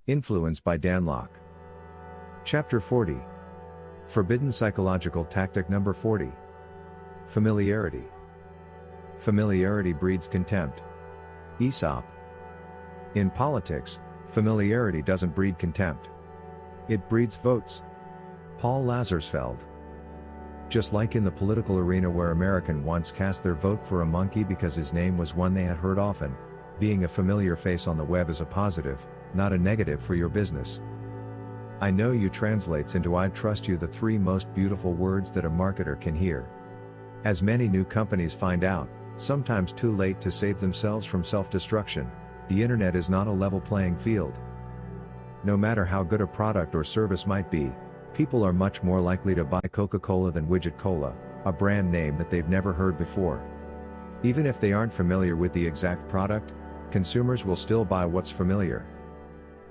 Influenced by Dan Lok. Chapter 40. Forbidden Psychological Tactic Number 40. Familiarity. Familiarity breeds contempt. Aesop. In politics, familiarity doesn't breed contempt. It breeds votes. Paul Lazarsfeld. Just like in the political arena where Americans once cast their vote for a monkey because his name was one they had heard often, being a familiar face on the web is a positive, not a negative for your business. I know you translates into "I trust you," the three most beautiful words that a marketer can hear. As many new companies find out, sometimes too late to save themselves from self-destruction, the internet is not a level playing field. No matter how good a product or service might be, people are much more likely to buy Coca-Cola than Widget Cola, a brand name that they've never heard before. Even if they aren't familiar with the exact product, consumers will still buy what's familiar.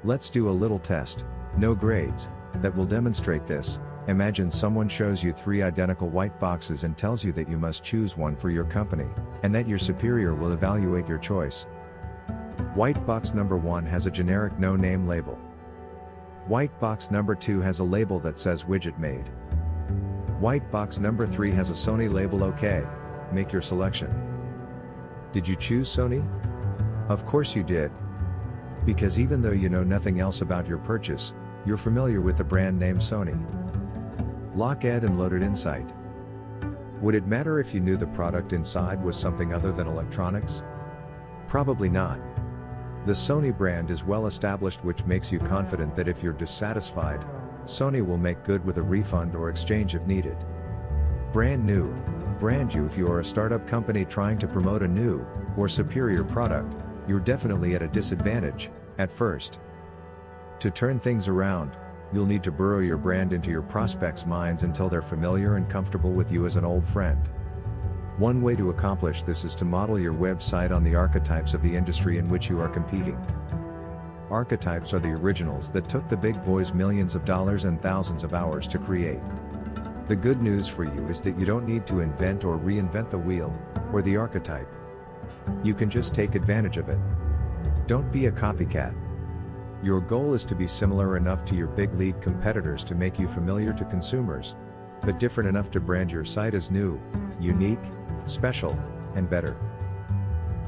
Let's do a little test, no grades, that will demonstrate this. Imagine someone shows you three identical white boxes and tells you that you must choose one for your company, and that your superior will evaluate your choice. White box number 1 has a generic no-name label. White box number 2 has a label that says widget made. White box number 3 has a Sony label. Okay, make your selection. Did you choose Sony? Of course you did. Because even though you know nothing else about your purchase, you're familiar with the brand name Sony. Locked and loaded insight. Would it matter if you knew the product inside was something other than electronics? Probably not. The Sony brand is well established, which makes you confident that if you're dissatisfied, Sony will make good with a refund or exchange if needed. Brand new. Brand you. If you are a startup company trying to promote a new or superior product, you're definitely at a disadvantage at first. To turn things around, you'll need to burrow your brand into your prospects' minds until they're familiar and comfortable with you as an old friend. One way to accomplish this is to model your website on the archetypes of the industry in which you are competing. Archetypes are the originals that took the big boys millions of dollars and thousands of hours to create. The good news for you is that you don't need to invent or reinvent the wheel, or the archetype. You can just take advantage of it. Don't be a copycat. Your goal is to be similar enough to your big league competitors to make you familiar to consumers, but different enough to brand your site as new, unique, special, and better.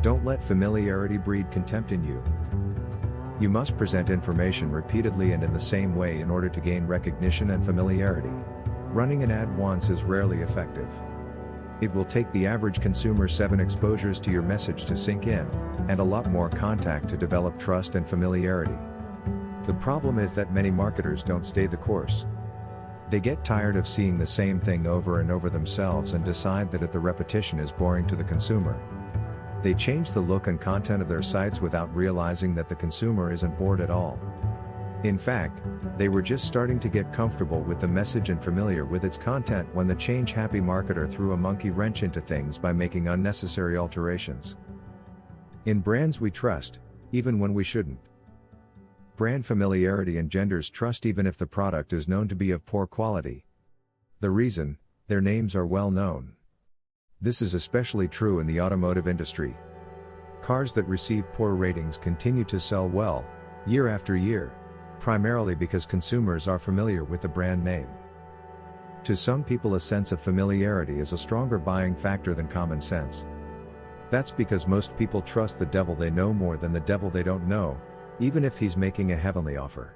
Don't let familiarity breed contempt in you. You must present information repeatedly and in the same way in order to gain recognition and familiarity. Running an ad once is rarely effective. It will take the average consumer 7 exposures to your message to sink in, and a lot more contact to develop trust and familiarity. The problem is that many marketers don't stay the course. They get tired of seeing the same thing over and over themselves and decide that the repetition is boring to the consumer. They change the look and content of their sites without realizing that the consumer isn't bored at all. In fact, they were just starting to get comfortable with the message and familiar with its content when the change-happy marketer threw a monkey wrench into things by making unnecessary alterations. In brands we trust, even when we shouldn't. Brand familiarity engenders trust even if the product is known to be of poor quality. The reason? Their names are well known. This is especially true in the automotive industry. Cars that receive poor ratings continue to sell well, year after year, primarily because consumers are familiar with the brand name. To some people, a sense of familiarity is a stronger buying factor than common sense. That's because most people trust the devil they know more than the devil they don't know, even if he's making a heavenly offer.